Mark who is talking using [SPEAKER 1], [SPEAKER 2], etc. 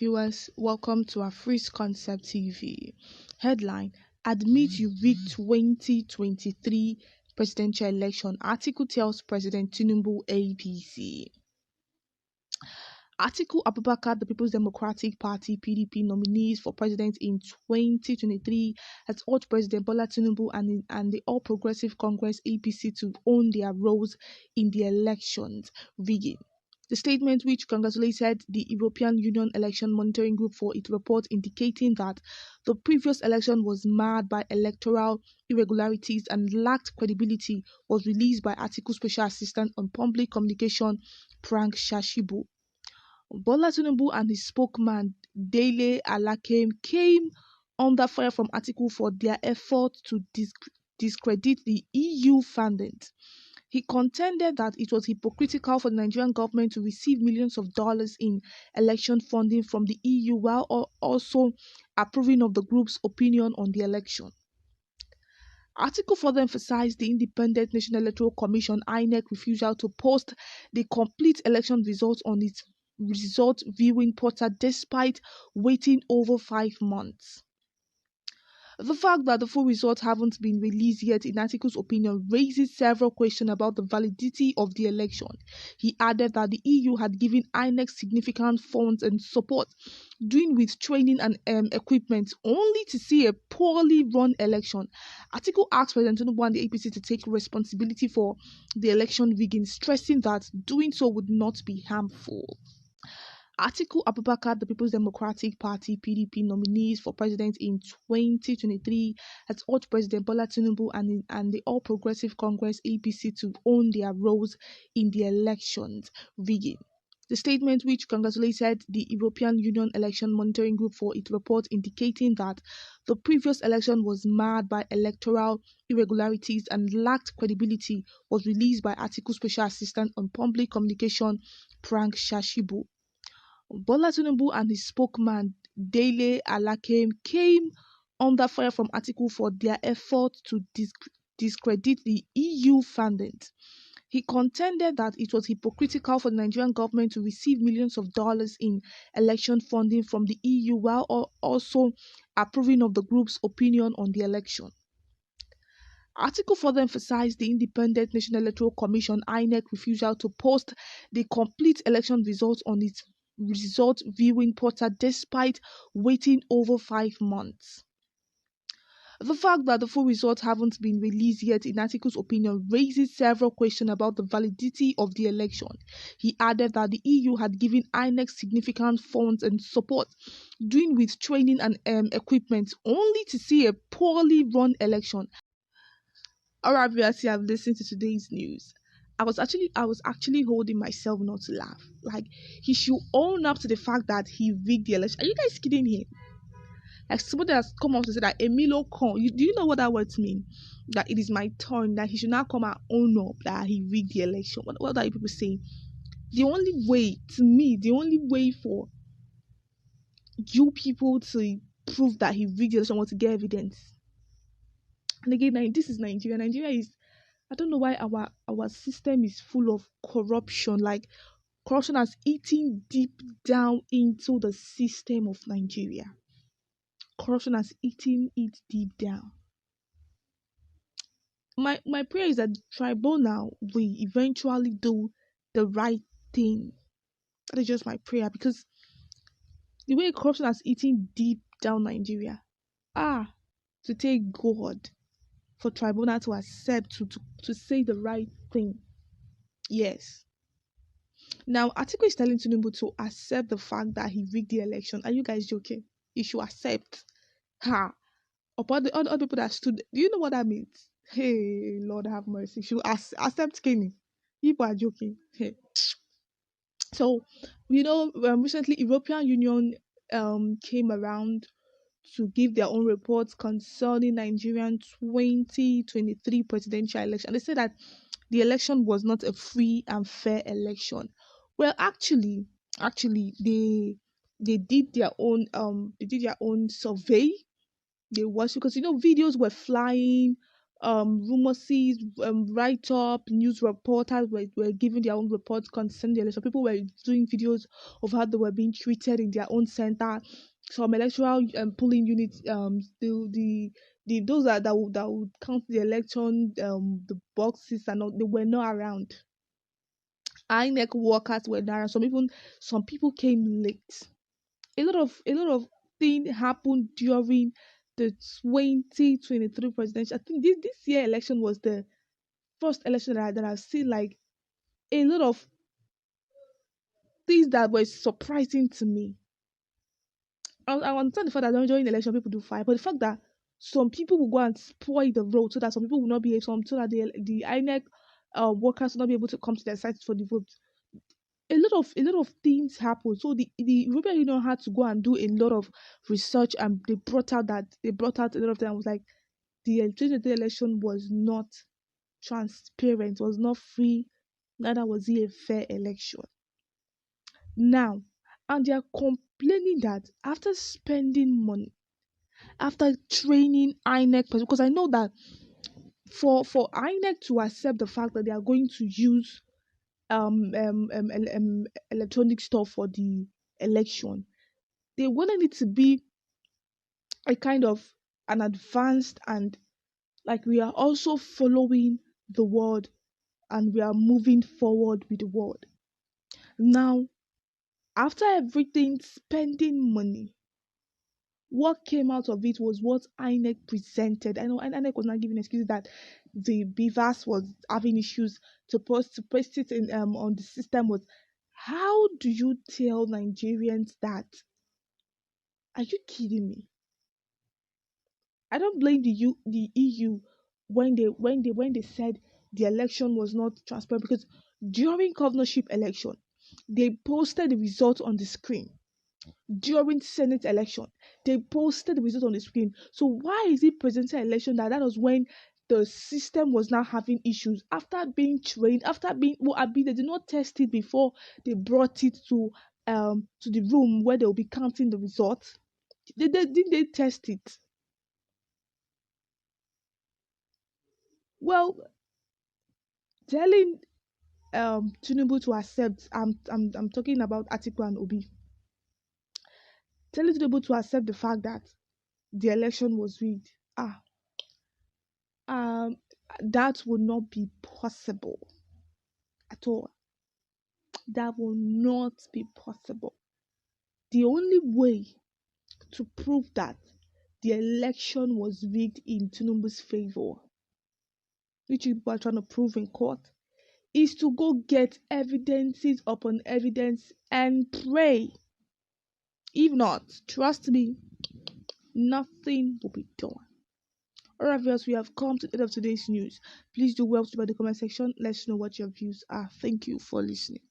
[SPEAKER 1] viewers, welcome to our Free Concept TV. Headline: Admit you rigged 2023 presidential election. Article tells President Tinubu APC. Atiku Abubakar, the People's Democratic Party (PDP) nominees for president in 2023, has urged President Bola Tinubu and the All Progressive Congress (APC) to own their roles in the elections rigging. The statement, which congratulated the European Union Election Monitoring Group for its report indicating that the previous election was marred by electoral irregularities and lacked credibility, was released by Atiku's Special Assistant on Public Communication, Frank Shashibu. Bola Tinubu and his spokesman, Dele Alakem, came under fire from Atiku for their effort to discredit the EU funding. He contended that it was hypocritical for the Nigerian government to receive millions of dollars in election funding from the EU while also approving of the group's opinion on the election. Article further emphasized the Independent National Electoral Commission (Inec) refusal to post the complete election results on its result viewing portal despite waiting over 5 months. The fact that the full results haven't been released yet, in Atiku's opinion, raises several questions about the validity of the election. He added that the EU had given INEC significant funds and support, doing with training and equipment, only to see a poorly run election. Atiku asked President Tinubu and the APC to take responsibility for the election rigging, stressing that doing so would not be harmful. Atiku Abubakar, the People's Democratic Party (PDP) nominees for president in 2023, has urged President Bola Tinubu and the All Progressive Congress (APC) to own their roles in the elections rigging. The statement, which congratulated the European Union Election Monitoring Group for its report indicating that the previous election was marred by electoral irregularities and lacked credibility, was released by Atiku's Special Assistant on Public Communication, Frank Shashibu. Bola Tinubu and his spokesman, Dele Alakem, came under fire from Atiku for their effort to discredit the EU funding. He contended that it was hypocritical for the Nigerian government to receive millions of dollars in election funding from the EU while also approving of the group's opinion on the election. Article further emphasized the Independent National Electoral Commission (INEC) refusal to post the complete election results on its result viewing portal despite waiting over 5 months. The fact that the full results haven't been released yet, in Atiku's opinion, raises several questions about the validity of the election. He added that the EU had given INEC significant funds and support, doing with training and equipment, only to see a poorly run election. Alright, viewers, you have listened to today's news. I was actually holding myself not to laugh. Like, he should own up to the fact that he rigged the election. Are you guys kidding him? Like, somebody has come up to say that Emilio Con. Do you know what that words mean? That it is my turn. That he should now come and own up that he rigged the election. What are you people saying? The only way, to me, the only way for you people to prove that he rigged the election was to get evidence. And again, this is Nigeria. Nigeria is, I don't know why our system is full of corruption. Like, corruption has eaten deep down into the system of Nigeria. Corruption has eaten it deep down. My prayer is that tribunal will eventually do the right thing. That is just my prayer, because the way corruption has eaten deep down Nigeria, to take God for tribunal to accept to say the right thing. Yes. Now, Atiku is telling Tinubu to accept the fact that he rigged the election. Are you guys joking? He should accept. Upon the other people that stood, do you know what that means? Hey, Lord have mercy. He should accept killing. People are joking. Hey. So, recently European Union came around to give their own reports concerning Nigerian 2023 presidential election. They said that the election was not a free and fair election. Well, actually, they did their own survey. They watched, because videos were flying rumors, write up, news reporters were giving their own reports concerning the election. People were doing videos of how they were being treated in their own center. Some electoral polling units, the those that would count the election, the boxes and all, they were not around. Inec workers were not around. Some people came late. A lot of thing happened during the 2023 presidential. I think this year election was the first election that I've seen like a lot of things that were surprising to me. I understand the fact that during the election people do fight, but the fact that some people will go and spoil the road so that some people will not be able, so that the INEC workers will not be able to come to their sites for the vote. A lot of things happen. So the European Union had to go and do a lot of research, and they brought out a lot of them. I was like, the 2023 election was not transparent, was not free, neither was it a fair election. Now, and they are complaining that after spending money, after training INEC, because I know that for INEC to accept the fact that they are going to use electronic stuff for the election, they wanted it to be a kind of an advanced, and like we are also following the world and we are moving forward with the world. Now, after everything, spending money, what came out of it was what INEC presented. I know INEC was not giving excuses that the beavers was having issues to post it in on the system. Was, how do you tell Nigerians that? Are you kidding me? I don't blame the EU when they said the election was not transparent, because during governorship election they posted the result on the screen. During Senate election they posted the result on the screen. So why is it presidential election that was when the system was now having issues, after being trained, after being, well, I mean, they did not test it before they brought it to the room where they'll be counting the results. They test it? Well, telling Tinubu to accept, I'm talking about Atiku and Obi, telling Tinubu to accept the fact that the election was rigged. Um that would not be possible at all. That will not be possible. The only way to prove that the election was rigged in Tinubu's favor, which people are trying to prove in court, is to go get evidences upon evidence and pray. If not, trust me, nothing will be done. Alright, viewers, we have come to the end of today's news. Please do well to by the comment section. Let us know what your views are. Thank you for listening.